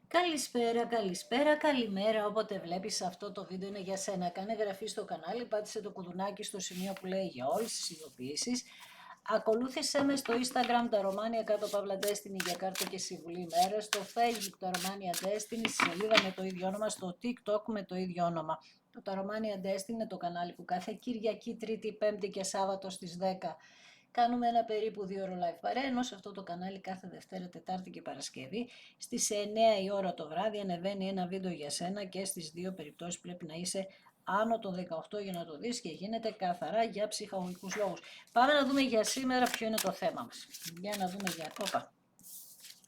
Καλησπέρα, καλησπέρα, καλημέρα, όποτε βλέπεις αυτό το βίντεο είναι για σένα. Κάνε εγγραφή στο κανάλι, πάτησε το κουδουνάκι στο σημείο που λέει για όλες τις ειδοποιήσεις. Ακολούθησέ με στο Instagram τα Ρωμάνια κάτω Παύλα Destiny για κάρτα και συμβουλή ημέρα, στο Facebook τα Ρωμάνια Destiny, στη σελίδα με το ίδιο όνομα, στο TikTok με το ίδιο όνομα. Το Τα Ρωμάνια Destiny είναι το κανάλι που κάθε Κυριακή, Τρίτη, Πέμπτη και Σάββατο στις 10 κάνουμε ένα περίπου 2 ώρο live παρέα, ενώ σε αυτό το κανάλι κάθε Δευτέρα, Τετάρτη και Παρασκευή στις 9 η ώρα το βράδυ ανεβαίνει ένα βίντεο για σένα και στις δύο περιπτώσεις πρέπει να είσαι άνω των 18 για να το δεις και γίνεται καθαρά για ψυχαγωγικούς λόγους. Πάμε να δούμε για σήμερα ποιο είναι το θέμα μας. Για να δούμε για... Όπα,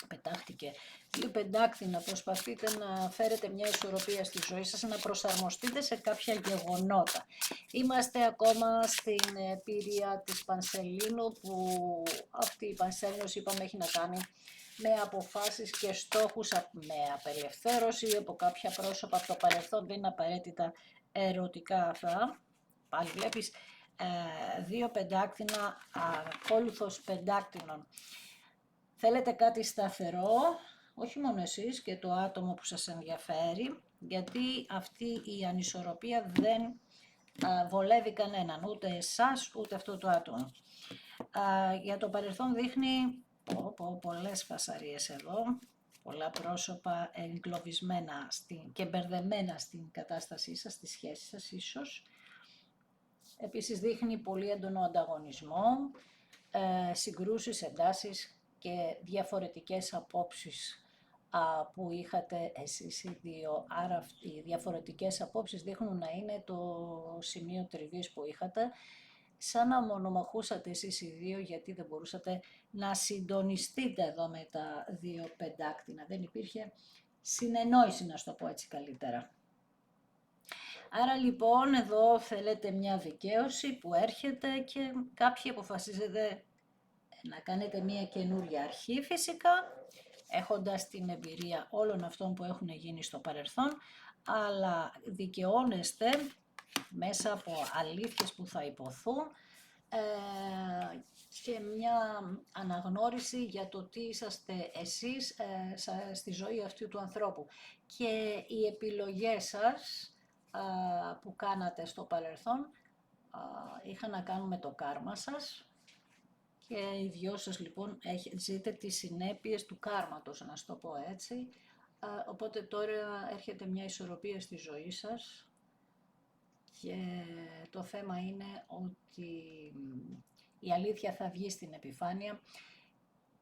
πετάχτηκε. Δύο πεντάκτηνα, προσπαθείτε να φέρετε μια ισορροπία στη ζωή σας, να προσαρμοστείτε σε κάποια γεγονότα. Είμαστε ακόμα στην πυρία της Πανσελίνου, που αυτή η Πανσέλινος είπαμε έχει να κάνει με αποφάσεις και στόχους, με απελευθέρωση από κάποια πρόσωπα από το παρελθόν, δεν είναι απαραίτητα ερωτικά αυτά. Πάλι βλέπεις δύο πεντάκτηνα, ακόλουθος πεντάκτηνων. Θέλετε κάτι σταθερό, όχι μόνο εσείς και το άτομο που σας ενδιαφέρει, γιατί αυτή η ανισορροπία δεν βολεύει κανέναν, ούτε εσάς ούτε αυτό το άτομο. Για το παρελθόν δείχνει πολλές φασαρίες εδώ, πολλά πρόσωπα εγκλωβισμένα και μπερδεμένα στην κατάστασή σας, στη σχέση σας ίσως. Επίσης δείχνει πολύ έντονο ανταγωνισμό, συγκρούσεις, εντάσεις και διαφορετικές απόψεις που είχατε εσείς οι δύο. Άρα οι διαφορετικές απόψεις δείχνουν να είναι το σημείο τριβής που είχατε, σαν να μονομαχούσατε εσείς οι δύο, γιατί δεν μπορούσατε να συντονιστείτε εδώ με τα δύο πεντάκτηνα. Δεν υπήρχε συνεννόηση, να στο πω έτσι καλύτερα. Άρα λοιπόν εδώ θέλετε μια δικαίωση που έρχεται και κάποιοι αποφασίζετε να κάνετε μια καινούρια αρχή, φυσικά έχοντας την εμπειρία όλων αυτών που έχουν γίνει στο παρελθόν, αλλά δικαιώνεστε μέσα από αλήθειες που θα υποθούν και μια αναγνώριση για το τι είσαστε εσείς στη ζωή αυτού του ανθρώπου. Και οι επιλογές σας που κάνατε στο παρελθόν είχαν να κάνουν με το κάρμα σας, και οι δυο σας λοιπόν ζείτε τις συνέπειες του κάρματος, να το πω έτσι. Οπότε τώρα έρχεται μια ισορροπία στη ζωή σας και το θέμα είναι ότι η αλήθεια θα βγει στην επιφάνεια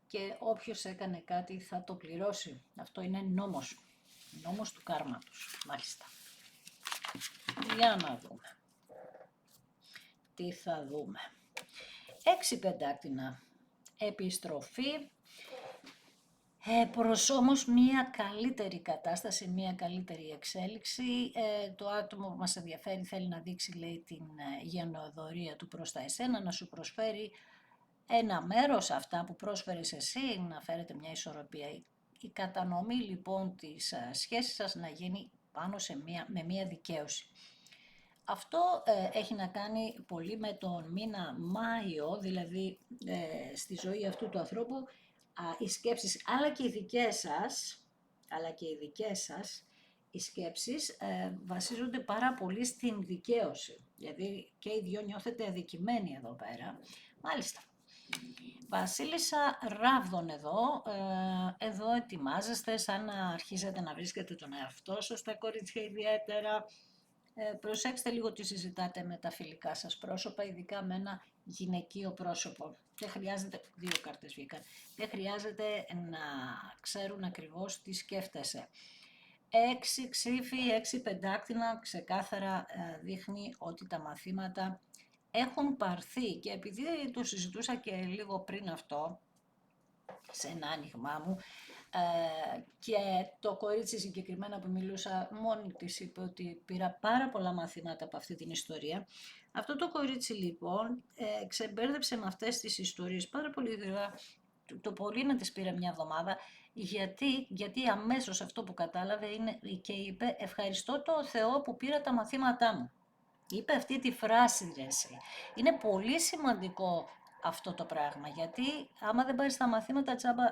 και όποιος έκανε κάτι θα το πληρώσει. Αυτό είναι νόμος, νόμος του κάρματος, μάλιστα. Για να δούμε. Τι θα δούμε. 6 πεντάκτηνα. Επιστροφή προς όμως μια καλύτερη κατάσταση, μια καλύτερη εξέλιξη. Το άτομο που μας ενδιαφέρει θέλει να δείξει, λέει, την γενναιοδωρία του προς τα εσένα, να σου προσφέρει ένα μέρος αυτά που πρόσφερες εσύ, να φέρετε μια ισορροπία. Η κατανομή λοιπόν της σχέσης σας να γίνει πάνω με μια δικαίωση. Αυτό έχει να κάνει πολύ με τον μήνα Μάιο, δηλαδή στη ζωή αυτού του ανθρώπου, οι σκέψεις, αλλά και οι δικές σας, οι σκέψεις βασίζονται πάρα πολύ στην δικαίωση. Δηλαδή και οι δυο νιώθετε αδικημένοι εδώ πέρα. Μάλιστα. Βασίλισσα Ράβδων εδώ ετοιμάζεστε σαν να αρχίσετε να βρίσκετε τον εαυτό σας, τα κορίτσια ιδιαίτερα. Προσέξτε λίγο τι συζητάτε με τα φιλικά σας πρόσωπα, ειδικά με ένα γυναικείο πρόσωπο. Δεν χρειάζεται, δύο κάρτες βγήκαν, δεν χρειάζεται να ξέρουν ακριβώς τι σκέφτεσαι. 6 ξύφοι, 6 πεντάκτηνα, ξεκάθαρα δείχνει ότι τα μαθήματα έχουν πάρθει, και επειδή το συζητούσα και λίγο πριν αυτό, σε ένα άνοιγμά μου, και το κορίτσι συγκεκριμένα που μιλούσα μόνη της είπε ότι πήρα πάρα πολλά μαθήματα από αυτή την ιστορία. Αυτό το κορίτσι λοιπόν ξεμπέρδεψε με αυτές τις ιστορίες πάρα πολύ γρήγορα, το πολύ να τις πήρε μια εβδομάδα, γιατί αμέσως αυτό που κατάλαβε είναι και είπε ευχαριστώ το Θεό που πήρα τα μαθήματά μου. Είπε αυτή τη φράση, ρε εσύ. Είναι πολύ σημαντικό αυτό το πράγμα, γιατί άμα δεν πάρεις τα μαθήματα τσάμπα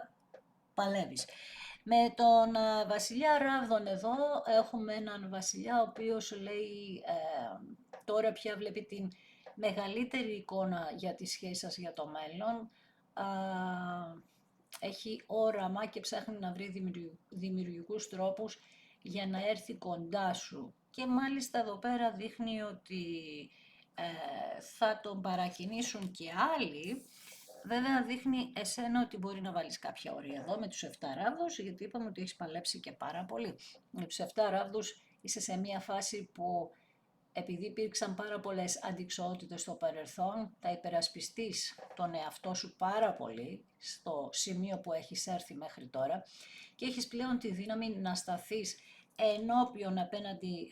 παλεύεις. Με τον βασιλιά Ράβδον εδώ έχουμε έναν βασιλιά ο οποίος λέει τώρα πια βλέπει την μεγαλύτερη εικόνα για τη σχέση σας για το μέλλον. Έχει όραμα και ψάχνει να βρει δημιουργικούς τρόπους για να έρθει κοντά σου. Και μάλιστα εδώ πέρα δείχνει ότι θα τον παρακινήσουν και άλλοι. Βέβαια δείχνει εσένα ότι μπορεί να βάλεις κάποια όρια εδώ με τους 7 ράβδους, γιατί είπαμε ότι έχεις παλέψει και πάρα πολύ. Με τους 7 ράβδους είσαι σε μια φάση που επειδή υπήρξαν πάρα πολλές αντιξοότητες στο παρελθόν, θα υπερασπιστείς τον εαυτό σου πάρα πολύ στο σημείο που έχεις έρθει μέχρι τώρα και έχεις πλέον τη δύναμη να σταθείς ενώπιον απέναντι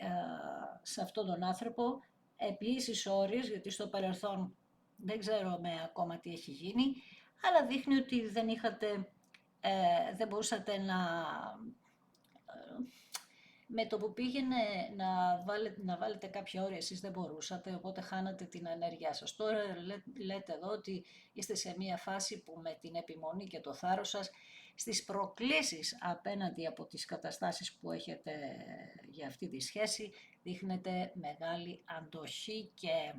σε αυτόν τον άνθρωπο επί ίσης όρης, γιατί στο παρελθόν δεν ξέρω ακόμα τι έχει γίνει, αλλά δείχνει ότι δεν μπορούσατε με το που πήγαινε να βάλετε κάποια όρια, εσείς δεν μπορούσατε, οπότε χάνατε την ενέργειά σας. Τώρα λέτε εδώ ότι είστε σε μια φάση που με την επιμονή και το θάρρος σας, στις προκλήσεις απέναντι από τις καταστάσεις που έχετε για αυτή τη σχέση, δείχνετε μεγάλη αντοχή και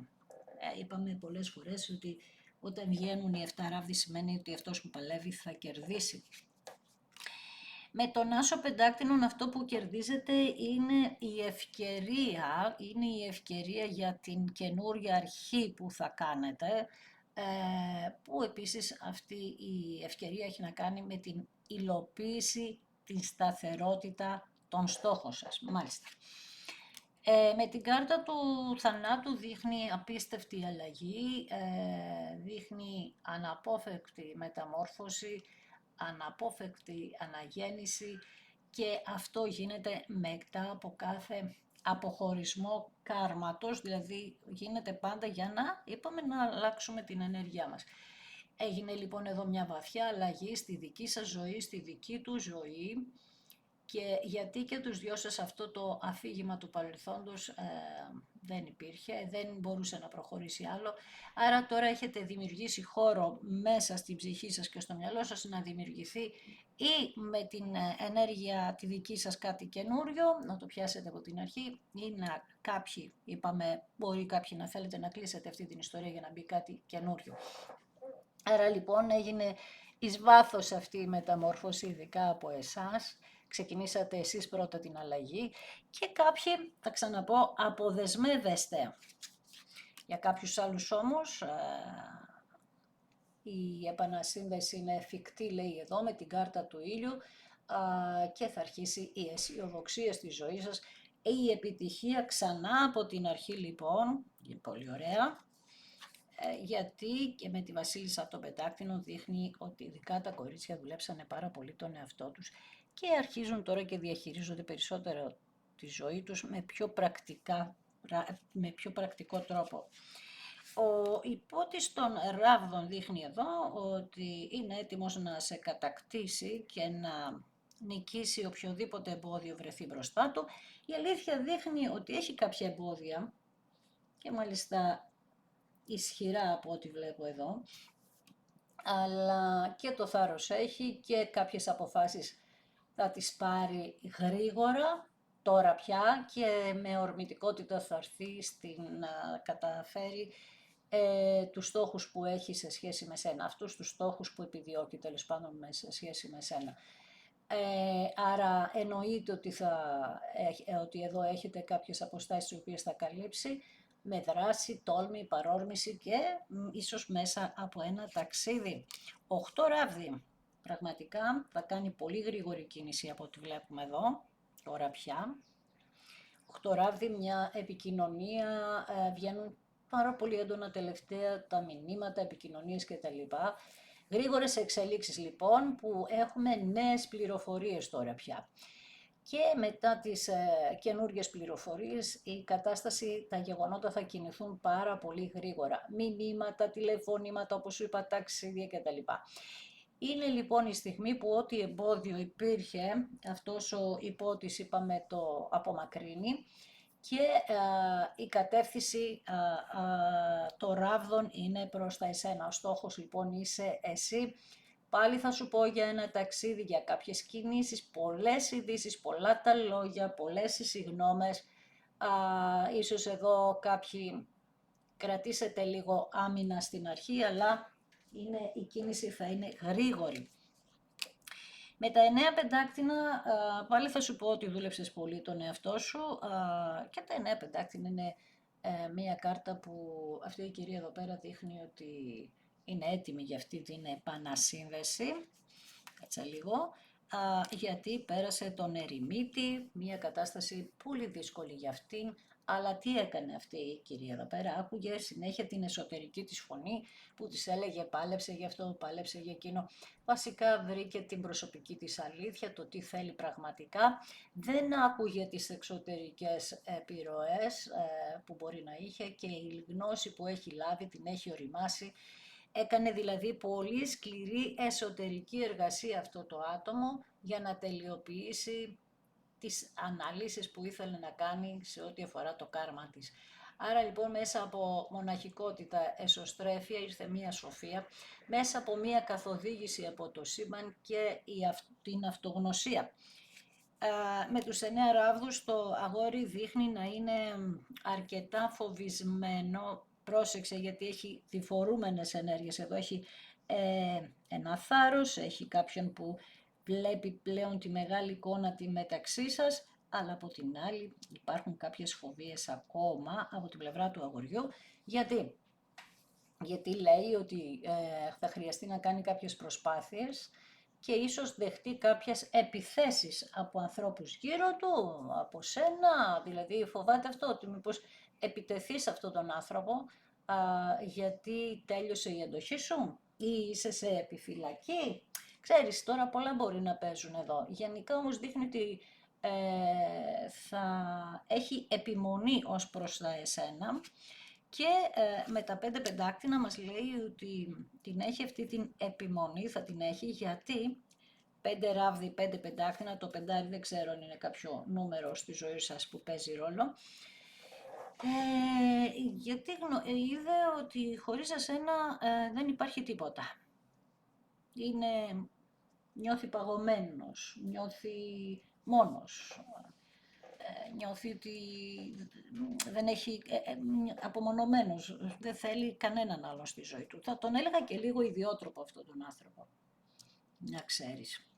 είπαμε πολλές φορές ότι όταν βγαίνουν οι 7 ράβδοι σημαίνει ότι αυτός που παλεύει θα κερδίσει. Με τον Άσο Πεντάκτηνον αυτό που κερδίζετε είναι η ευκαιρία για την καινούρια αρχή που θα κάνετε, που επίσης αυτή η ευκαιρία έχει να κάνει με την υλοποίηση, την σταθερότητα των στόχων σας. Μάλιστα. Με την κάρτα του θανάτου δείχνει απίστευτη αλλαγή, δείχνει αναπόφευκτη μεταμόρφωση, αναπόφευκτη αναγέννηση και αυτό γίνεται μετά από κάθε αποχωρισμό κάρματος, δηλαδή γίνεται πάντα για να αλλάξουμε την ενέργειά μας. Έγινε λοιπόν εδώ μια βαθιά αλλαγή στη δική σας ζωή, στη δική του ζωή, και γιατί και τους δυο σας αυτό το αφήγημα του παρελθόντος δεν υπήρχε, δεν μπορούσε να προχωρήσει άλλο. Άρα τώρα έχετε δημιουργήσει χώρο μέσα στην ψυχή σας και στο μυαλό σας να δημιουργηθεί ή με την ενέργεια τη δική σας κάτι καινούριο, να το πιάσετε από την αρχή, ή μπορεί κάποιοι να θέλετε να κλείσετε αυτή την ιστορία για να μπει κάτι καινούριο. Άρα λοιπόν έγινε εις βάθος αυτή η μεταμόρφωση, ειδικά από εσάς. Ξεκινήσατε εσείς πρώτα την αλλαγή και κάποιοι, θα ξαναπώ, αποδεσμεύεστε. Για κάποιους άλλους όμως η επανασύνδεση είναι εφικτή, λέει εδώ, με την κάρτα του ήλιου και θα αρχίσει η αισιοδοξία στη ζωή σας, η επιτυχία ξανά από την αρχή λοιπόν, πολύ ωραία. Γιατί και με τη Βασίλισσα των Πεντάκτηνων δείχνει ότι ειδικά τα κορίτσια δουλέψανε πάρα πολύ τον εαυτό τους και αρχίζουν τώρα και διαχειρίζονται περισσότερο τη ζωή τους με πιο πρακτικό τρόπο. Ο υπότης των Ράβδων δείχνει εδώ ότι είναι έτοιμος να σε κατακτήσει και να νικήσει οποιοδήποτε εμπόδιο βρεθεί μπροστά του. Η αλήθεια δείχνει ότι έχει κάποια εμπόδια και μάλιστα ισχυρά από ό,τι βλέπω εδώ, αλλά και το θάρρος έχει και κάποιες αποφάσεις θα τις πάρει γρήγορα, τώρα πια, και με ορμητικότητα θα έρθει να καταφέρει τους στόχους που έχει σε σχέση με σένα, αυτούς τους στόχους που επιδιώκει τέλος πάντων σε σχέση με σένα. Άρα εννοείται ότι εδώ έχετε κάποιες αποστάσεις οι οποίες θα καλύψει, με δράση, τόλμη, παρόρμηση και ίσως μέσα από ένα ταξίδι. 8 ράβδι, πραγματικά θα κάνει πολύ γρήγορη κίνηση από ό,τι βλέπουμε εδώ, τώρα πια. 8 ράβδι, μια επικοινωνία, βγαίνουν πάρα πολύ έντονα τελευταία τα μηνύματα, επικοινωνίες κτλ. Γρήγορες εξελίξεις λοιπόν που έχουμε νέες πληροφορίες τώρα πια. Και μετά τις καινούργιες πληροφορίες η κατάσταση, τα γεγονότα θα κινηθούν πάρα πολύ γρήγορα. Μηνύματα, τηλεφωνήματα, όπως σου είπα, ταξίδια κτλ. Είναι λοιπόν η στιγμή που ό,τι εμπόδιο υπήρχε, αυτός ο υπότης είπαμε το απομακρύνει και η κατεύθυνση των ράβδων είναι προς τα εσένα. Ο στόχος λοιπόν είσαι εσύ. Πάλι θα σου πω για ένα ταξίδι, για κάποιες κινήσεις, πολλές ειδήσεις, πολλά τα λόγια, πολλές οι συγγνώμες. Ίσως εδώ κάποιοι κρατήσετε λίγο άμυνα στην αρχή, αλλά η κίνηση θα είναι γρήγορη. Με τα 9 πεντάκτηνα, πάλι θα σου πω ότι δούλεψες πολύ τον εαυτό σου και τα 9 πεντάκτηνα είναι μία κάρτα που αυτή η κυρία εδώ πέρα δείχνει ότι είναι έτοιμη για αυτή την επανασύνδεση. Κάτσε λίγο. Γιατί πέρασε τον ερημίτη, μία κατάσταση πολύ δύσκολη για αυτήν, αλλά τι έκανε αυτή η κυρία εδώ πέρα, άκουγε συνέχεια την εσωτερική της φωνή που της έλεγε πάλεψε γι' αυτό, πάλεψε για εκείνο. Βασικά βρήκε την προσωπική της αλήθεια, το τι θέλει πραγματικά, δεν άκουγε τις εξωτερικές επιρροές που μπορεί να είχε και η γνώση που έχει λάβει την έχει οριμάσει. Έκανε δηλαδή πολύ σκληρή εσωτερική εργασία αυτό το άτομο για να τελειοποιήσει τις αναλύσεις που ήθελε να κάνει σε ό,τι αφορά το κάρμα της. Άρα λοιπόν μέσα από μοναχικότητα, εσωστρέφεια ήρθε μία σοφία, μέσα από μία καθοδήγηση από το σύμπαν και την αυτογνωσία. Με τους 9 ράβδους το αγόρι δείχνει να είναι αρκετά φοβισμένο. Πρόσεξε γιατί έχει διφορούμενες ενέργειες. Εδώ έχει ένα θάρρος, έχει κάποιον που βλέπει πλέον τη μεγάλη εικόνα τη μεταξύ σας, αλλά από την άλλη υπάρχουν κάποιες φοβίες ακόμα από την πλευρά του αγοριού. Γιατί λέει ότι θα χρειαστεί να κάνει κάποιες προσπάθειες και ίσως δεχτεί κάποιες επιθέσεις από ανθρώπους γύρω του, από σένα, δηλαδή φοβάται αυτό, ότι μήπως επιτεθεί σε αυτόν τον άνθρωπο γιατί τέλειωσε η αντοχή σου ή είσαι σε επιφυλακή. Ξέρεις, τώρα πολλά μπορεί να παίζουν εδώ. Γενικά όμως δείχνει ότι θα έχει επιμονή ως προς τα εσένα. Και με τα 5 πεντάκτηνα μας λέει ότι την έχει αυτή την επιμονή, θα την έχει γιατί 5 ράβδι, 5 πεντάκτηνα, το πεντάρι δεν ξέρω αν είναι κάποιο νούμερο στη ζωή σας που παίζει ρόλο. Γιατί είδε ότι χωρίς εσένα δεν υπάρχει τίποτα. Νιώθει παγωμένος, νιώθει μόνος. Νιώθει ότι δεν έχει απομονωμένος, δεν θέλει κανέναν άλλο στη ζωή του. Θα τον έλεγα και λίγο ιδιότροπο αυτόν τον άνθρωπο, να ξέρεις.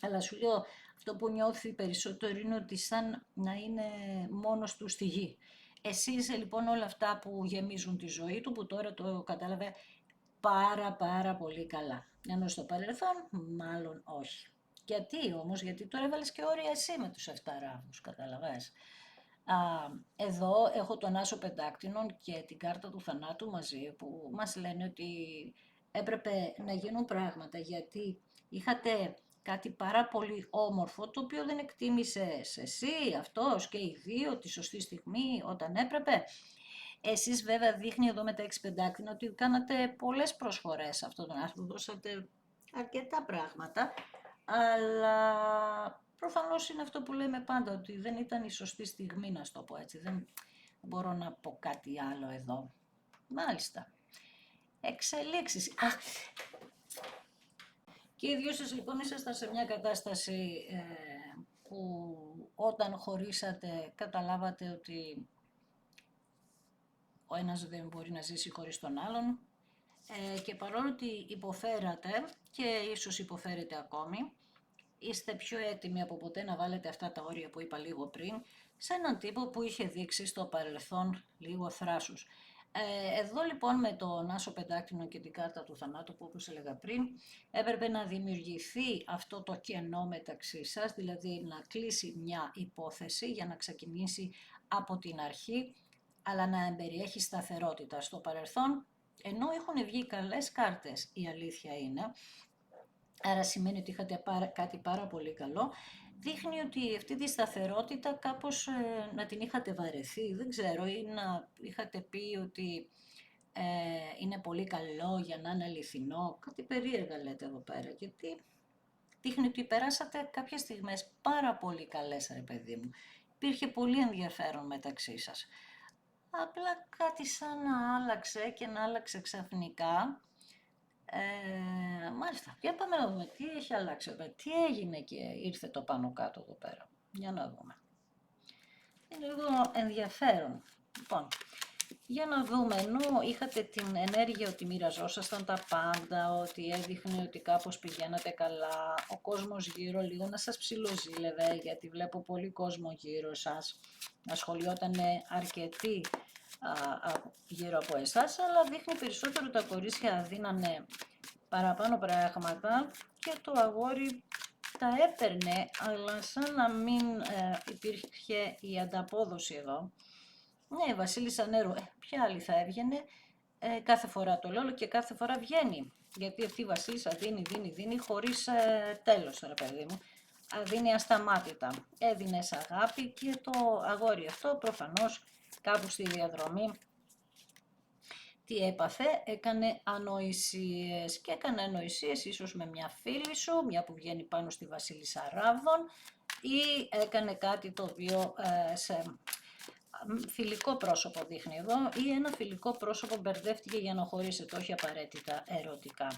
Αλλά σου λέω, αυτό που νιώθει περισσότερο είναι ότι σαν να είναι μόνος του στη γη. Εσύ είσαι λοιπόν όλα αυτά που γεμίζουν τη ζωή του, που τώρα το κατάλαβε πάρα πολύ καλά. Ενώ στο παρελθόν μάλλον όχι. Γιατί όμως, γιατί τώρα έβαλες και όρια εσύ με τους 7 ράβδους, καταλαβες. Εδώ έχω τον Άσο Πεντάκτηνων και την κάρτα του θανάτου μαζί που μας λένε ότι έπρεπε να γίνουν πράγματα γιατί είχατε κάτι πάρα πολύ όμορφο το οποίο δεν εκτίμησες εσύ, αυτός και οι δύο τη σωστή στιγμή όταν έπρεπε. Εσείς βέβαια δείχνει εδώ με τα 6 πεντάκτηνα ότι κάνατε πολλές προσφορές σε αυτόν τον άνθρωπο, δώσατε αρκετά πράγματα, αλλά προφανώς είναι αυτό που λέμε πάντα, ότι δεν ήταν η σωστή στιγμή, να το πω έτσι. Δεν μπορώ να πω κάτι άλλο εδώ. Μάλιστα. Εξελίξεις. Και οι δυο σας λοιπόν ήσασταν σε μια κατάσταση που όταν χωρίσατε καταλάβατε ότι ο ένας δεν μπορεί να ζήσει χωρίς τον άλλον και παρόλο ότι υποφέρατε και ίσως υποφέρετε ακόμη, είστε πιο έτοιμοι από ποτέ να βάλετε αυτά τα όρια που είπα λίγο πριν σε έναν τύπο που είχε δείξει στο παρελθόν λίγο θράσους. Εδώ λοιπόν με τον Άσο Πεντάκτηνο και την κάρτα του θανάτου που όπως έλεγα πριν έπρεπε να δημιουργηθεί αυτό το κενό μεταξύ σας, δηλαδή να κλείσει μια υπόθεση για να ξεκινήσει από την αρχή αλλά να εμπεριέχει σταθερότητα. Στο παρελθόν, ενώ έχουν βγει καλές κάρτες, η αλήθεια είναι, άρα σημαίνει ότι είχατε κάτι πάρα πολύ καλό, δείχνει ότι αυτή τη σταθερότητα κάπως να την είχατε βαρεθεί, δεν ξέρω, ή να είχατε πει ότι είναι πολύ καλό για να είναι αληθινό, κάτι περίεργα λέτε εδώ πέρα, γιατί δείχνει ότι περάσατε κάποιες στιγμές πάρα πολύ καλές, ρε παιδί μου. Υπήρχε πολύ ενδιαφέρον μεταξύ σας. Απλά κάτι σαν να άλλαξε και να άλλαξε ξαφνικά Μάλιστα, για πάμε να δούμε τι έχει αλλάξει εδώ, τι έγινε και ήρθε το πάνω κάτω εδώ πέρα. Για να δούμε. Είναι λίγο ενδιαφέρον. Λοιπόν, για να δούμε, ενώ είχατε την ενέργεια ότι μοιραζόσασταν τα πάντα, ότι έδειχνε ότι κάπως πηγαίνατε καλά, ο κόσμος γύρω λίγο να σας ψιλοζήλευε, γιατί βλέπω πολύ κόσμο γύρω σας, ασχολιόταν αρκετοί γύρω από εσάς, αλλά δείχνει περισσότερο τα κορίτσια δίνανε παραπάνω πράγματα και το αγόρι τα έπαιρνε, αλλά σαν να μην υπήρχε η ανταπόδοση εδώ. Ναι, η Βασίλισσα Νερού, ποια άλλη θα έβγαινε, κάθε φορά το λέω και κάθε φορά βγαίνει. Γιατί αυτή η Βασίλισσα δίνει χωρίς τέλος, ρε παιδί μου. Δίνει ασταμάτητα. Έδινε αγάπη και το αγόρι αυτό προφανώς κάπου στη διαδρομή τι έπαθε, έκανε ανοησίες και έκανε ανοησίες ίσως με μια φίλη σου, μια που βγαίνει πάνω στη Βασίλισσα Ράβδων ή έκανε κάτι το οποίο σε φιλικό πρόσωπο δείχνει εδώ ή ένα φιλικό πρόσωπο μπερδεύτηκε για να χωρίσετε, όχι απαραίτητα ερωτικά.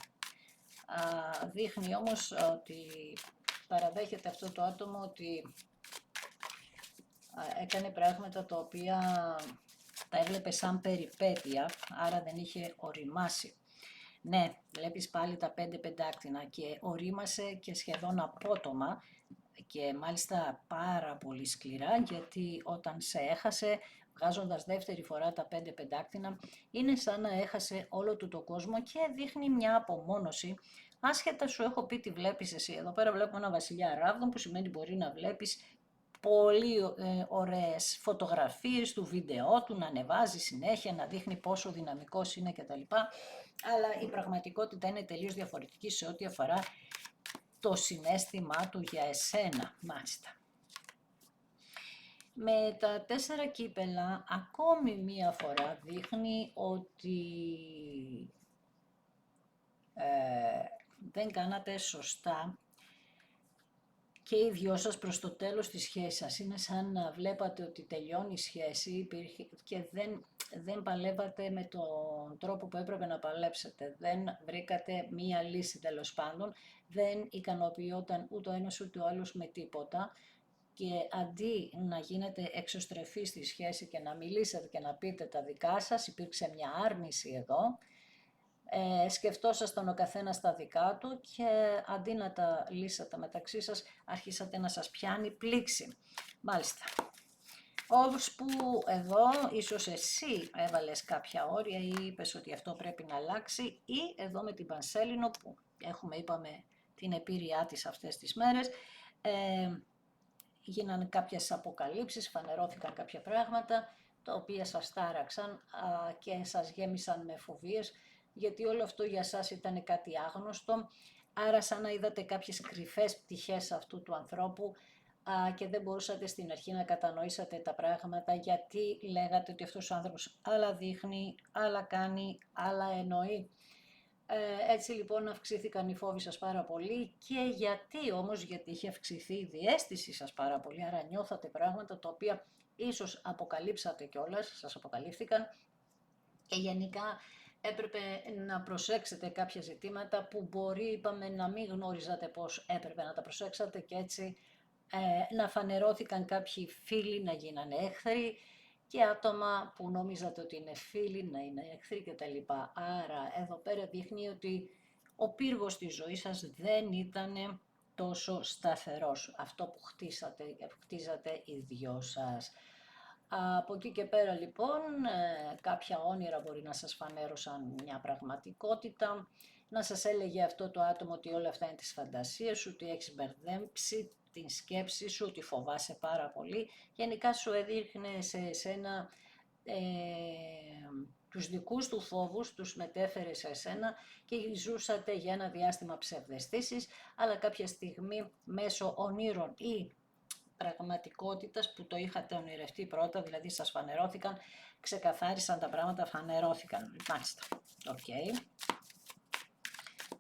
Δείχνει όμως ότι παραδέχεται αυτό το άτομο ότι έκανε πράγματα τα οποία τα έβλεπε σαν περιπέτεια, άρα δεν είχε οριμάσει. Ναι, βλέπεις πάλι τα 5 πεντάκτηνα και ορίμασε και σχεδόν απότομα και μάλιστα πάρα πολύ σκληρά, γιατί όταν σε έχασε, βγάζοντας δεύτερη φορά τα 5 πεντάκτηνα, είναι σαν να έχασε όλο του το κόσμο και δείχνει μια απομόνωση. Άσχετα σου έχω πει τι βλέπεις εσύ. Εδώ πέρα βλέπουμε ένα βασιλιά Ράβδων, που σημαίνει μπορεί να βλέπεις πολύ ωραίες φωτογραφίες του, βίντεο του, να ανεβάζει συνέχεια, να δείχνει πόσο δυναμικός είναι κτλ. Αλλά η πραγματικότητα είναι τελείως διαφορετική σε ό,τι αφορά το συναίσθημά του για εσένα, μάλιστα. Με τα 4 κύπελα ακόμη μία φορά δείχνει ότι δεν κάνατε σωστά και οι δυο σας προς το τέλος της σχέσης σας. Είναι σαν να βλέπατε ότι τελειώνει η σχέση και δεν παλεύατε με τον τρόπο που έπρεπε να παλέψετε. Δεν βρήκατε μία λύση τέλος πάντων. Δεν ικανοποιόταν ούτε ο ένας ούτε ο άλλος με τίποτα. Και αντί να γίνετε εξωστρεφή στη σχέση και να μιλήσετε και να πείτε τα δικά σας, υπήρξε μια άρνηση εδώ. Σκεφτόσασταν ο καθένας τα δικά του και αντί να τα λύσατε μεταξύ σας, αρχίσατε να σας πιάνει πλήξη. Μάλιστα. Όπως που εδώ ίσως εσύ έβαλες κάποια όρια ή είπες ότι αυτό πρέπει να αλλάξει, ή εδώ με την Πανσέλινο που είπαμε την επίρρειά της αυτές τις μέρες, γίνανε κάποιες αποκαλύψεις, φανερώθηκαν κάποια πράγματα τα οποία σας τάραξαν και σας γέμισαν με φοβίες, γιατί όλο αυτό για σας ήταν κάτι άγνωστο, άρα σαν να είδατε κάποιες κρυφές πτυχές αυτού του ανθρώπου και δεν μπορούσατε στην αρχή να κατανοήσατε τα πράγματα, γιατί λέγατε ότι αυτός ο άνθρωπος άλλα δείχνει, άλλα κάνει, άλλα εννοεί. Έτσι λοιπόν αυξήθηκαν οι φόβοι σας πάρα πολύ και γιατί όμως, γιατί είχε αυξηθεί η διαίσθηση σας πάρα πολύ, άρα νιώθατε πράγματα τα οποία ίσως αποκαλύψατε κιόλας, σας αποκαλύφθηκαν και γενικά έπρεπε να προσέξετε κάποια ζητήματα που μπορεί, είπαμε, να μην γνώριζατε πώς έπρεπε να τα προσέξατε και έτσι να φανερώθηκαν κάποιοι φίλοι να γίνανε έχθροι και άτομα που νόμιζατε ότι είναι φίλοι να είναι εχθροί κτλ. Άρα εδώ πέρα δείχνει ότι ο πύργος της ζωής σας δεν ήταν τόσο σταθερός. Αυτό που χτίζατε οι δυο σας. Από εκεί και πέρα λοιπόν κάποια όνειρα μπορεί να σας φανέρωσαν μια πραγματικότητα, να σας έλεγε αυτό το άτομο ότι όλα αυτά είναι τις φαντασίες σου, ότι έχεις μπερδέψει την σκέψη σου, ότι φοβάσαι πάρα πολύ. Γενικά σου έδειχνε σε εσένα τους δικούς του φόβους, τους μετέφερε σε εσένα και ζούσατε για ένα διάστημα ψευδαισθήσεις, αλλά κάποια στιγμή μέσω ονείρων ή πραγματικότητας που το είχατε ονειρευτεί πρώτα, δηλαδή σας φανερώθηκαν, ξεκαθάρισαν τα πράγματα, φανερώθηκαν. Μάλιστα. Οκ.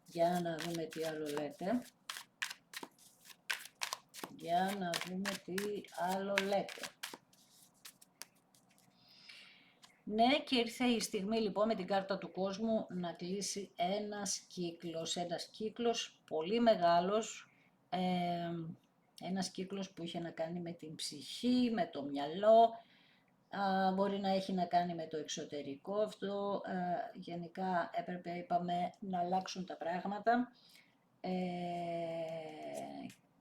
Για να δούμε τι άλλο λέτε. Για να δούμε τι άλλο λέτε. Ναι, και ήρθε η στιγμή λοιπόν με την κάρτα του κόσμου να κλείσει ένας κύκλος πολύ μεγάλος, ένας κύκλος που είχε να κάνει με την ψυχή, με το μυαλό, μπορεί να έχει να κάνει με το εξωτερικό αυτό, γενικά έπρεπε, είπαμε, να αλλάξουν τα πράγματα.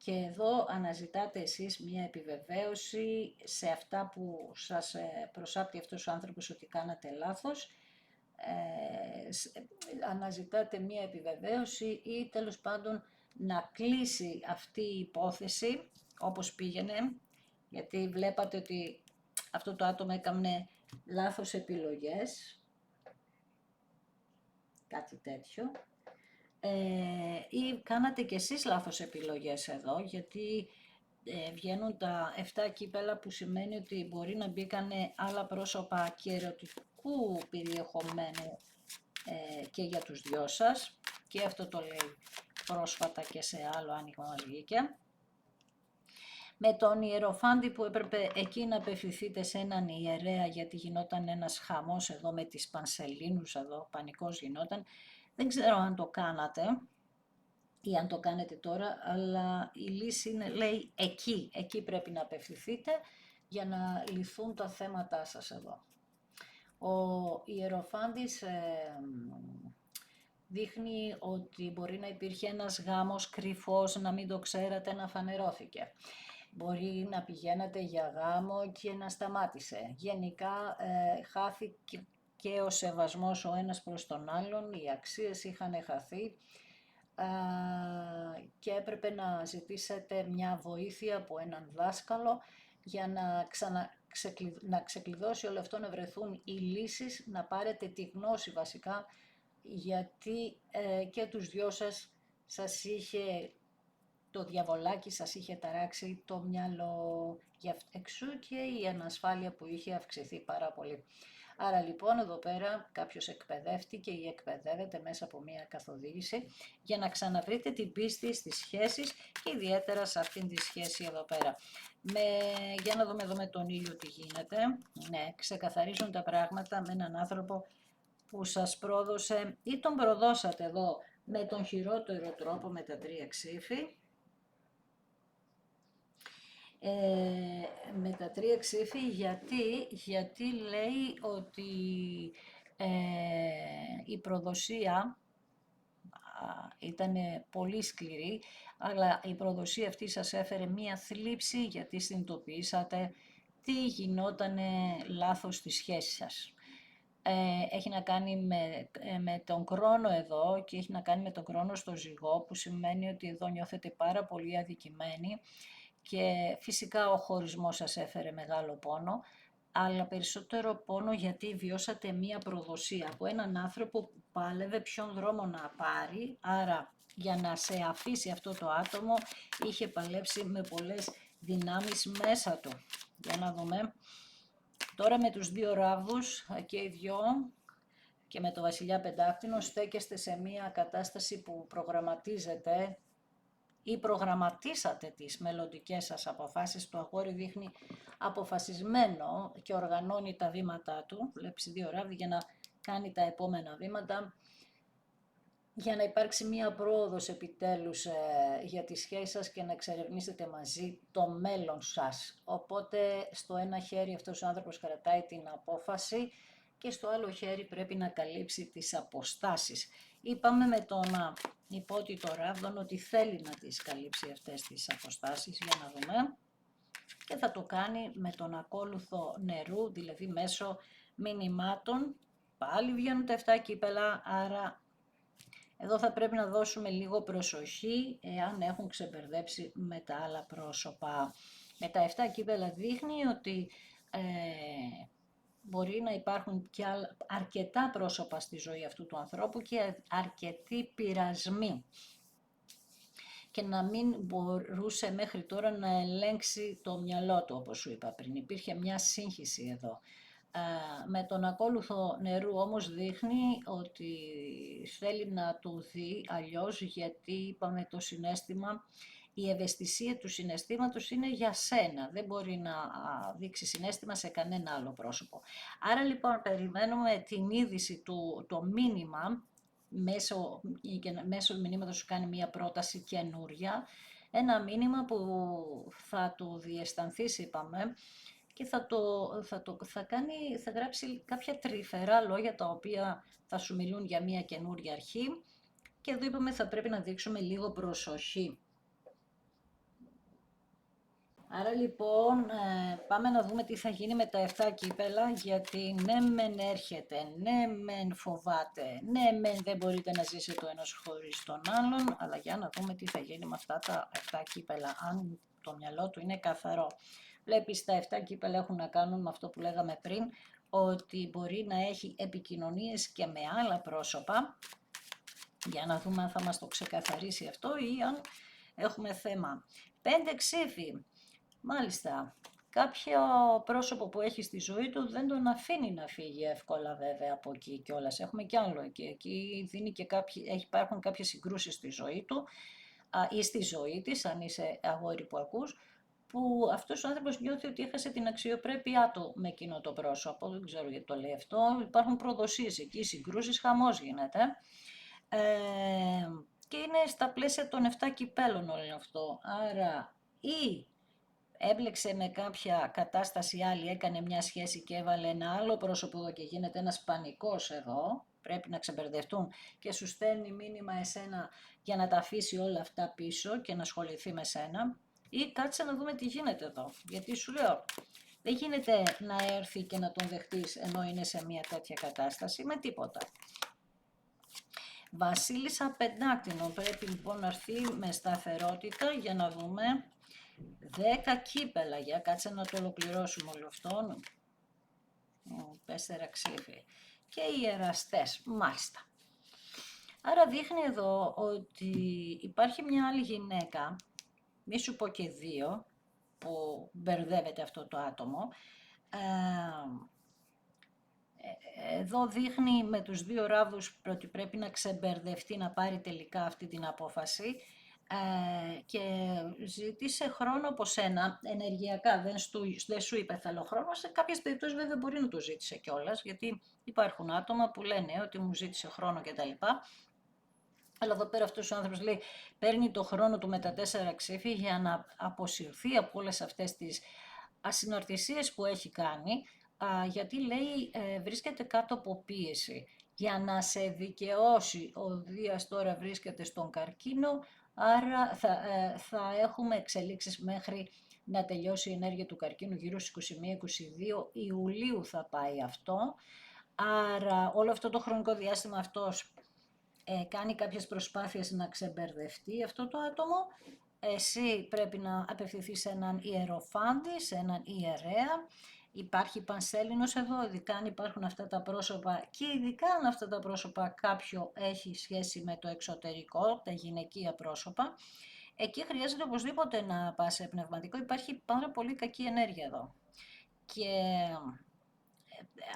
Και εδώ αναζητάτε εσείς μία επιβεβαίωση σε αυτά που σας προσάπτει αυτός ο άνθρωπος ότι κάνατε λάθος. Αναζητάτε μία επιβεβαίωση ή τέλος πάντων να κλείσει αυτή η υπόθεση όπως πήγαινε, γιατί βλέπατε ότι αυτό το άτομο έκανε λάθος επιλογές, κάτι τέτοιο. Ή κάνατε κι εσείς λάθος επιλογές εδώ, γιατί βγαίνουν τα 7 κύπελα που σημαίνει ότι μπορεί να μπήκανε άλλα πρόσωπα και ερωτικού περιεχομένου και για τους δυο σας, και αυτό το λέει πρόσφατα και σε άλλο άνοιγμα μας βγήκε. Με τον ιεροφάντη που έπρεπε εκεί να απευθυνθείτε σε έναν ιερέα, γιατί γινόταν ένας χαμός εδώ με τις πανσελίνους εδώ, πανικός γινόταν. Δεν ξέρω αν το κάνατε ή αν το κάνετε τώρα, αλλά η λύση είναι, λέει, εκεί πρέπει να απευθυνθείτε για να λυθούν τα θέματά σας εδώ. Ο ιεροφάντης δείχνει ότι μπορεί να υπήρχε ένας γάμος κρυφός, να μην το ξέρατε, να φανερώθηκε. Μπορεί να πηγαίνατε για γάμο και να σταμάτησε. Γενικά χάθηκε και ο σεβασμός ο ένας προς τον άλλον, οι αξίες είχαν χαθεί και έπρεπε να ζητήσετε μια βοήθεια από έναν δάσκαλο για να ξεκλειδώσει όλο αυτό, να βρεθούν οι λύσεις, να πάρετε τη γνώση βασικά, γιατί και τους δυο σας είχε, το διαβολάκι σας είχε ταράξει το μυαλό, εξού και η ανασφάλεια που είχε αυξηθεί πάρα πολύ. Άρα λοιπόν εδώ πέρα κάποιος εκπαιδεύτηκε ή εκπαιδεύεται μέσα από μια καθοδήγηση για να ξαναβρείτε την πίστη στις σχέσεις και ιδιαίτερα σε αυτήν τη σχέση εδώ πέρα. Για να δούμε εδώ με τον ήλιο τι γίνεται. Ναι, ξεκαθαρίζουν τα πράγματα με έναν άνθρωπο που σας πρόδωσε ή τον προδώσατε εδώ με τον χειρότερο τρόπο, με τα 3 ξύφη. Με τα 3 ξύφη, γιατί λέει ότι η προδοσία ήταν πολύ σκληρή, αλλά η προδοσία αυτή σας έφερε μία θλίψη, γιατί συνειδητοποιήσατε τι γινότανε λάθος στη σχέση σας. Έχει να κάνει με τον χρόνο εδώ και έχει να κάνει με τον χρόνο στο ζυγό, που σημαίνει ότι εδώ νιώθετε πάρα πολύ αδικημένοι και φυσικά ο χωρισμός σας έφερε μεγάλο πόνο, αλλά περισσότερο πόνο γιατί βιώσατε μία προδοσία από έναν άνθρωπο που πάλευε ποιον δρόμο να πάρει, άρα για να σε αφήσει αυτό το άτομο είχε παλέψει με πολλές δυνάμεις μέσα του. Για να δούμε. Τώρα με τους 2 ράβδους και οι 2 και με το βασιλιά πεντάκτηνο στέκεστε σε μία κατάσταση που προγραμματίζετε ή προγραμματίσατε τις μελλοντικές σας αποφάσεις. Το αγόρι δείχνει αποφασισμένο και οργανώνει τα βήματά του, βλέπει 2 ράβδοι για να κάνει τα επόμενα βήματα, για να υπάρξει μία πρόοδος επιτέλους για τη σχέση σας και να εξερευνήσετε μαζί το μέλλον σας. Οπότε στο ένα χέρι αυτός ο άνθρωπος κρατάει την απόφαση και στο άλλο χέρι πρέπει να καλύψει τις αποστάσεις. Είπαμε με τον υπότιτο ράβδον ότι θέλει να τις καλύψει αυτές τις αποστάσεις, για να δούμε. Και θα το κάνει με τον ακόλουθο νερού, δηλαδή μέσω μηνυμάτων. Πάλι βγαίνουν τα 7 κύπελα, άρα εδώ θα πρέπει να δώσουμε λίγο προσοχή εάν έχουν ξεμπερδέψει με τα άλλα πρόσωπα. Με τα 7 κύπελα δείχνει ότι μπορεί να υπάρχουν και αρκετά πρόσωπα στη ζωή αυτού του ανθρώπου και αρκετοί πειρασμοί. Και να μην μπορούσε μέχρι τώρα να ελέγξει το μυαλό του, όπως σου είπα πριν. Υπήρχε μια σύγχυση εδώ. Με τον ακόλουθο νερού όμως δείχνει ότι θέλει να το δει αλλιώς, γιατί είπαμε το συναίσθημα η ευαισθησία του συναισθήματος είναι για σένα, δεν μπορεί να δείξει συναίσθημα σε κανένα άλλο πρόσωπο. Άρα λοιπόν περιμένουμε την είδηση του, το μήνυμα, μέσω μηνύματος σου κάνει μία πρόταση καινούρια, ένα μήνυμα που θα το διαισθανθείς, είπαμε, και θα γράψει κάποια τρυφερά λόγια τα οποία θα σου μιλούν για μία καινούρια αρχή, και εδώ είπαμε θα πρέπει να δείξουμε λίγο προσοχή. Άρα λοιπόν πάμε να δούμε τι θα γίνει με τα 7 κύπελα, γιατί ναι μεν έρχεται, ναι μεν φοβάται, ναι μεν δεν μπορείτε να ζήσετε το ένας χωρίς τον άλλον, αλλά για να δούμε τι θα γίνει με αυτά τα 7 κύπελα, αν το μυαλό του είναι καθαρό. Βλέπεις, τα 7 κύπελα έχουν να κάνουν με αυτό που λέγαμε πριν, ότι μπορεί να έχει επικοινωνίες και με άλλα πρόσωπα, για να δούμε αν θα μας το ξεκαθαρίσει αυτό ή αν έχουμε θέμα. 5 ξύφι. Μάλιστα, κάποιο πρόσωπο που έχει στη ζωή του δεν τον αφήνει να φύγει εύκολα βέβαια από εκεί κιόλας. Έχουμε κι άλλο και εκεί δίνει και υπάρχουν κάποιες συγκρούσεις στη ζωή του ή στη ζωή της, αν είσαι αγόρι που ακούς, που αυτός ο άνθρωπος νιώθει ότι έχασε την αξιοπρέπειά του με εκείνο το πρόσωπο. Δεν ξέρω γιατί το λέει αυτό. Υπάρχουν προδοσίες εκεί, συγκρούσεις, χαμός γίνεται. Και είναι στα πλαίσια των 7 κυπέλων όλο αυτό. Άρα ή έμπλεξε με κάποια κατάσταση άλλη, έκανε μια σχέση και έβαλε ένα άλλο πρόσωπο εδώ και γίνεται ένας πανικός εδώ, πρέπει να ξεμπερδευτούν και σου στέλνει μήνυμα εσένα για να τα αφήσει όλα αυτά πίσω και να ασχοληθεί με σένα, ή κάτσε να δούμε τι γίνεται εδώ, γιατί σου λέω δεν γίνεται να έρθει και να τον δεχτείς ενώ είναι σε μια τέτοια κατάσταση με τίποτα. Βασίλισσα Πεντάκτηνο, πρέπει λοιπόν να έρθει με σταθερότητα για να δούμε. 10 κύπελα, για κάτσε να το ολοκληρώσουμε όλο αυτό. 4 ξύφι. Και οι εραστές, μάλιστα. Άρα δείχνει εδώ ότι υπάρχει μια άλλη γυναίκα, μη σου πω και 2, που μπερδεύεται αυτό το άτομο. Εδώ δείχνει με τους 2 ράβδους ότι πρέπει να ξεμπερδευτεί, να πάρει τελικά αυτή την απόφαση. Και ζήτησε χρόνο από σένα, ενεργειακά, δεν σου είπε θέλω χρόνο, σε κάποιες περιπτώσεις βέβαια μπορεί να το ζήτησε κιόλας, γιατί υπάρχουν άτομα που λένε ότι μου ζήτησε χρόνο κτλ. Αλλά εδώ πέρα αυτός ο άνθρωπος λέει, παίρνει το χρόνο του με τα 4 ξύφη για να αποσυρθεί από όλες αυτές τις ασυναρτησίες που έχει κάνει, γιατί λέει βρίσκεται κάτω από πίεση. Για να σε δικαιώσει, ο Δίας τώρα βρίσκεται στον καρκίνο, άρα θα έχουμε εξελίξεις μέχρι να τελειώσει η ενέργεια του καρκίνου γύρω στις 21-22 Ιουλίου θα πάει αυτό. Άρα όλο αυτό το χρονικό διάστημα αυτός κάνει κάποιες προσπάθειες να ξεμπερδευτεί αυτό το άτομο. Εσύ πρέπει να απευθυνθείς σε έναν ιεροφάντη, σε έναν ιερέα. Υπάρχει πανσέλινος εδώ, ειδικά αν υπάρχουν αυτά τα πρόσωπα και ειδικά αν αυτά τα πρόσωπα κάποιο έχει σχέση με το εξωτερικό, τα γυναικεία πρόσωπα. Εκεί χρειάζεται οπωσδήποτε να πας σε πνευματικό, υπάρχει πάρα πολύ κακή ενέργεια εδώ. Και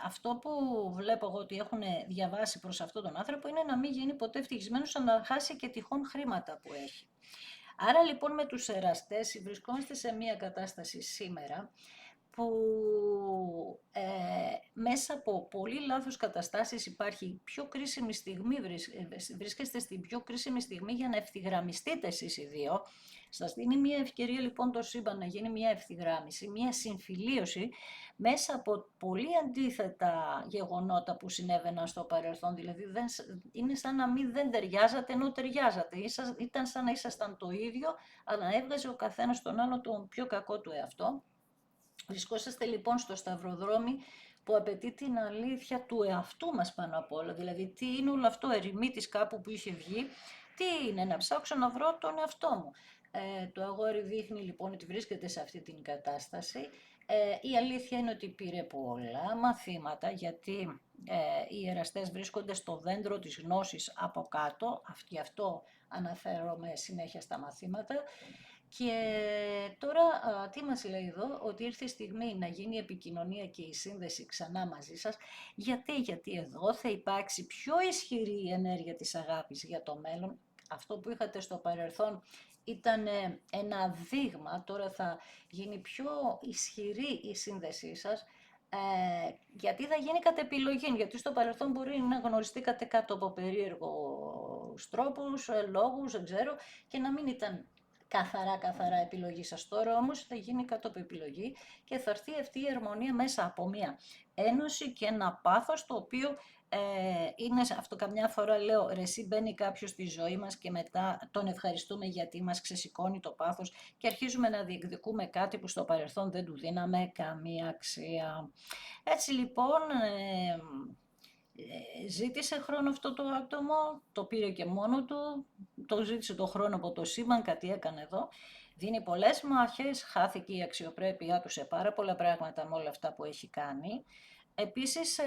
αυτό που βλέπω εγώ ότι έχουν διαβάσει προς αυτόν τον άνθρωπο είναι να μην γίνει ποτέ ευτυχισμένος, να χάσει και τυχόν χρήματα που έχει. Άρα λοιπόν με τους εραστές βρισκόμαστε σε μια κατάσταση σήμερα που μέσα από πολύ λάθος καταστάσεις υπάρχει πιο κρίσιμη στιγμή, βρίσκεστε στην πιο κρίσιμη στιγμή για να ευθυγραμμιστείτε εσείς οι δύο. Σας δίνει μια ευκαιρία λοιπόν το σύμπαν να γίνει μια ευθυγράμμιση, μια συμφιλίωση μέσα από πολύ αντίθετα γεγονότα που συνέβαιναν στο παρελθόν. Δηλαδή είναι σαν να μην δεν ταιριάζατε ενώ ταιριάζατε. Ήταν σαν να ήσασταν το ίδιο, αλλά έβγαζε ο καθένας τον άλλο τον πιο κακό του εαυτό. Βρισκόσαστε λοιπόν στο σταυροδρόμι που απαιτεί την αλήθεια του εαυτού μας πάνω απ' όλα. Δηλαδή τι είναι όλο αυτό, ερημίτης κάπου που είχε βγει, τι είναι, να ψάξω να βρω τον εαυτό μου. Το αγόρι δείχνει λοιπόν ότι βρίσκεται σε αυτή την κατάσταση. Η αλήθεια είναι ότι πήρε πολλά μαθήματα, γιατί οι εραστές βρίσκονται στο δέντρο της γνώσης από κάτω, γι' αυτό αναφέρομαι συνέχεια στα μαθήματα. Και τώρα τι μας λέει εδώ, ότι ήρθε η στιγμή να γίνει η επικοινωνία και η σύνδεση ξανά μαζί σας. Γιατί εδώ θα υπάρξει πιο ισχυρή η ενέργεια της αγάπης για το μέλλον. Αυτό που είχατε στο παρελθόν ήταν ένα δείγμα, τώρα θα γίνει πιο ισχυρή η σύνδεσή σας, γιατί θα γίνει κατ' επιλογή, γιατί στο παρελθόν μπορεί να γνωριστήκατε κάτω από περίεργους τρόπους, λόγους, δεν ξέρω, και να μην ήταν καθαρά επιλογή σας. Τώρα όμως θα γίνει κάτω από επιλογή και θα έρθει αυτή η αρμονία μέσα από μια ένωση και ένα πάθος, το οποίο είναι αυτό. Καμιά φορά λέω, ρε εσύ, μπαίνει κάποιος στη ζωή μας και μετά τον ευχαριστούμε γιατί μας ξεσηκώνει το πάθος και αρχίζουμε να διεκδικούμε κάτι που στο παρελθόν δεν του δίναμε καμία αξία. Έτσι λοιπόν, ζήτησε χρόνο αυτό το άτομο, το πήρε και μόνο του, το ζήτησε το χρόνο από το σύμπαν, κάτι έκανε εδώ. Δίνει πολλές μάχες, χάθηκε η αξιοπρέπειά του σε πάρα πολλά πράγματα με όλα αυτά που έχει κάνει. Επίσης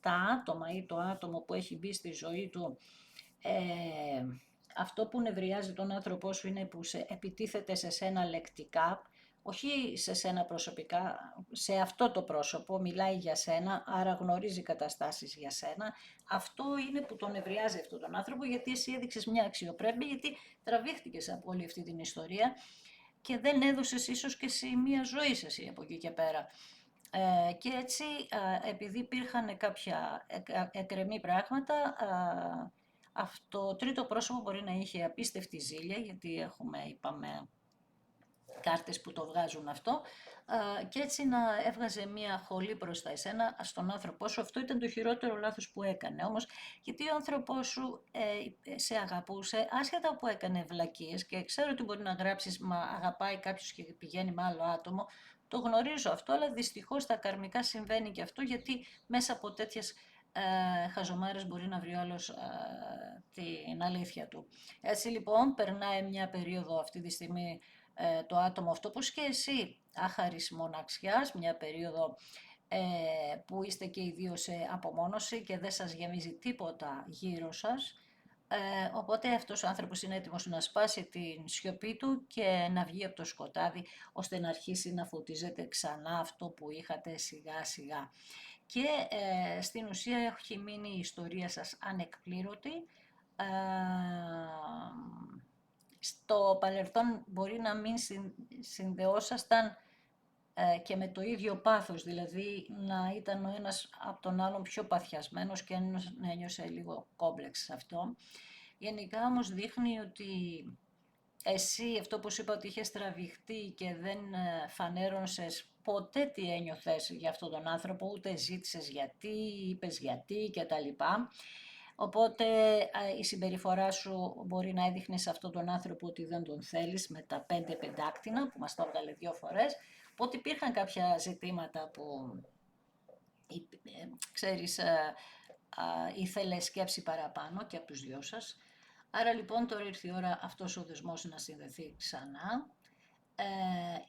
τα άτομα ή το άτομο που έχει μπει στη ζωή του, αυτό που νευριάζει τον άνθρωπό σου είναι που επιτίθεται σε σένα λεκτικά, όχι σε σένα προσωπικά, σε αυτό το πρόσωπο, μιλάει για σένα, άρα γνωρίζει καταστάσεις για σένα. Αυτό είναι που τον νευριάζει αυτόν τον άνθρωπο, γιατί εσύ έδειξες μια αξιοπρέπεια, γιατί τραβήχτηκες από όλη αυτή την ιστορία και δεν έδωσες ίσως και εσύ μια ζωή εσύ από εκεί και πέρα. Και έτσι, επειδή υπήρχαν κάποια εκρεμή πράγματα, αυτό τρίτο πρόσωπο μπορεί να είχε απίστευτη ζήλια, γιατί έχουμε, είπαμε, κάρτες που το βγάζουν αυτό, και έτσι να έβγαζε μία χολή μπροστά εσένα, στον άνθρωπό σου. Αυτό ήταν το χειρότερο λάθος που έκανε όμως, γιατί ο άνθρωπός σου σε αγαπούσε, άσχετα που έκανε βλακίες, και ξέρω ότι μπορεί να γράψεις, μα αγαπάει κάποιος και πηγαίνει με άλλο άτομο, το γνωρίζω αυτό, αλλά δυστυχώς τα καρμικά συμβαίνει και αυτό, γιατί μέσα από τέτοιες χαζομάρες μπορεί να βρει όλος την αλήθεια του. Έτσι λοιπόν περνάει μια περίοδο αυτή τη στιγμή το άτομο αυτό, πως και εσύ, άχαρης μοναξιάς, μια περίοδο που είστε και οι δύο σε απομόνωση και δεν σας γεμίζει τίποτα γύρω σας. Οπότε αυτός ο άνθρωπος είναι έτοιμος να σπάσει την σιωπή του και να βγει από το σκοτάδι, ώστε να αρχίσει να φωτίζεται ξανά αυτό που είχατε σιγά σιγά. Και στην ουσία έχει μείνει η ιστορία σας ανεκπλήρωτη. Ε, Στο παρελθόν μπορεί να μην συνδεόσασταν και με το ίδιο πάθος, δηλαδή να ήταν ο ένας από τον άλλον πιο παθιασμένος και να ένιωσε λίγο κόμπλεξ αυτό. Γενικά όμως δείχνει ότι εσύ, αυτό που σου είπα, ότι είχες τραβηχτεί και δεν φανέρωνσες ποτέ τι ένιωθες για αυτόν τον άνθρωπο, ούτε ζήτησες γιατί, είπες γιατί κτλ. Οπότε η συμπεριφορά σου μπορεί να έδειχνε σε αυτόν τον άνθρωπο ότι δεν τον θέλεις, με τα 5 πεντάκτηνα που μας το έβγαλε 2 φορές. Οπότε υπήρχαν κάποια ζητήματα που, ξέρεις, ήθελε σκέψη παραπάνω και από τους δυο σας. Άρα λοιπόν τώρα ήρθε η ώρα αυτός ο δεσμός να συνδεθεί ξανά.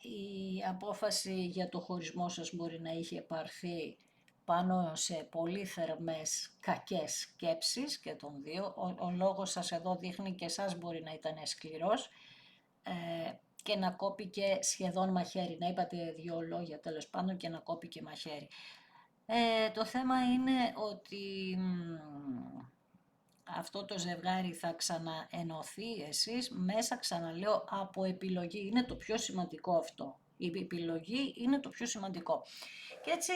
Η απόφαση για το χωρισμό σας μπορεί να είχε πάρθει πάνω σε πολύ θερμές κακές σκέψεις και των δύο. Ο λόγος σας εδώ δείχνει και εσάς μπορεί να ήταν σκληρός και να κόπηκε σχεδόν μαχαίρι. Να είπατε δύο λόγια τέλος πάντων και να κόπηκε μαχαίρι. Το θέμα είναι ότι αυτό το ζευγάρι θα ξαναενωθεί εσείς μέσα, ξαναλέω, από επιλογή. Είναι το πιο σημαντικό αυτό. Η επιλογή είναι το πιο σημαντικό. Και έτσι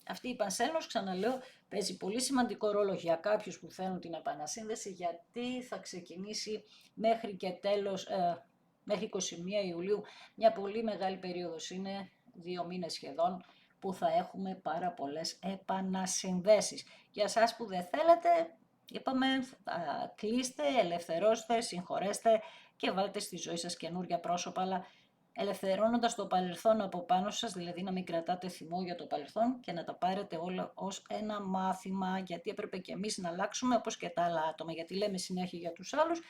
αυτή η πανσέλινος, ξαναλέω, παίζει πολύ σημαντικό ρόλο για κάποιους που θέλουν την επανασύνδεση, γιατί θα ξεκινήσει μέχρι και τέλος, μέχρι 21 Ιουλίου, μια πολύ μεγάλη περίοδος, είναι 2 μήνες σχεδόν, που θα έχουμε πάρα πολλές επανασυνδέσεις. Για εσάς που δεν θέλετε, είπαμε, κλείστε, ελευθερώστε, συγχωρέστε και βάλτε στη ζωή σας καινούργια πρόσωπα, αλλά ελευθερώνοντας το παρελθόν από πάνω σας, δηλαδή να μην κρατάτε θυμό για το παρελθόν και να τα πάρετε όλα ως ένα μάθημα, γιατί έπρεπε και εμείς να αλλάξουμε όπως και τα άλλα άτομα, γιατί λέμε συνέχεια για τους άλλους,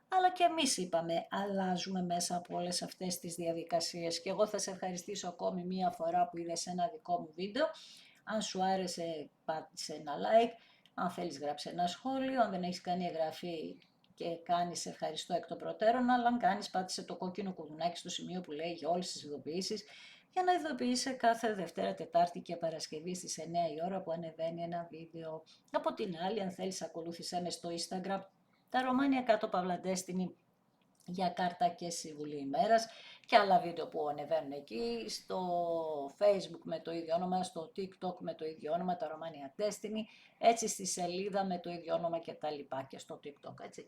αλλά και εμείς, είπαμε, αλλάζουμε μέσα από όλες αυτές τις διαδικασίες. Και εγώ θα σε ευχαριστήσω ακόμη μία φορά που είδες ένα δικό μου βίντεο. Αν σου άρεσε, πάτησε ένα like. Αν θέλεις, γράψε ένα σχόλιο. Αν δεν έχεις κάνει εγγραφή και κάνεις, ευχαριστώ εκ των προτέρων. Αλλά αν κάνεις, πάτησε το κόκκινο κουδουνάκι στο σημείο που λέει για όλες τις ειδοποιήσεις, για να ειδοποιείσαι κάθε Δευτέρα, Τετάρτη και Παρασκευή στις 9 η ώρα που ανεβαίνει ένα βίντεο. Από την άλλη, αν θέλεις, ακολούθησέ με στο Instagram, τα Ρωμάνια κάτω παύλα Destiny για κάρτα και συμβουλή ημέρας και άλλα βίντεο που ανεβαίνουν εκεί, στο Facebook με το ίδιο όνομα, στο TikTok με το ίδιο όνομα, τα Romania Destiny, έτσι στη σελίδα με το ίδιο όνομα και τα λοιπά και στο TikTok, έτσι.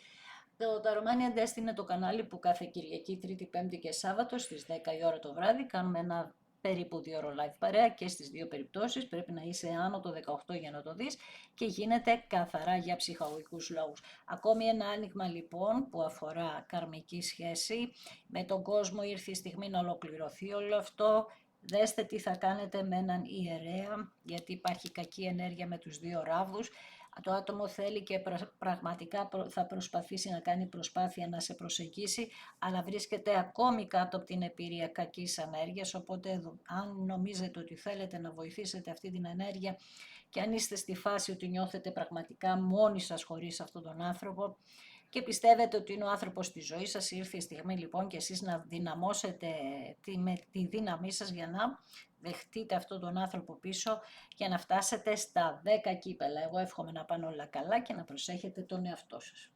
Τα Romania Destiny είναι το κανάλι που κάθε Κυριακή, Τρίτη, Πέμπτη και Σάββατο στις 10 η ώρα το βράδυ κάνουμε ένα περίπου 2 ώρο live παρέα και στις δύο περιπτώσεις πρέπει να είσαι άνω το 18 για να το δεις και γίνεται καθαρά για ψυχολογικούς λόγους. Ακόμη ένα άνοιγμα λοιπόν που αφορά καρμική σχέση με τον κόσμο, ήρθε η στιγμή να ολοκληρωθεί όλο αυτό. Δέστε τι θα κάνετε με έναν ιερέα, γιατί υπάρχει κακή ενέργεια με τους δύο ράβδους. Το άτομο θέλει και πραγματικά θα προσπαθήσει να κάνει προσπάθεια να σε προσεγγίσει, αλλά βρίσκεται ακόμη κάτω από την εμπειρία κακής ενέργειας, οπότε αν νομίζετε ότι θέλετε να βοηθήσετε αυτή την ενέργεια και αν είστε στη φάση ότι νιώθετε πραγματικά μόνοι σας χωρίς αυτόν τον άνθρωπο και πιστεύετε ότι είναι ο άνθρωπος στη ζωή σας, ήρθε η στιγμή λοιπόν και εσείς να δυναμώσετε τη δύναμή σας για να δεχτείτε αυτόν τον άνθρωπο πίσω για να φτάσετε στα 10 κύπελα. Εγώ εύχομαι να πάνε όλα καλά και να προσέχετε τον εαυτό σας.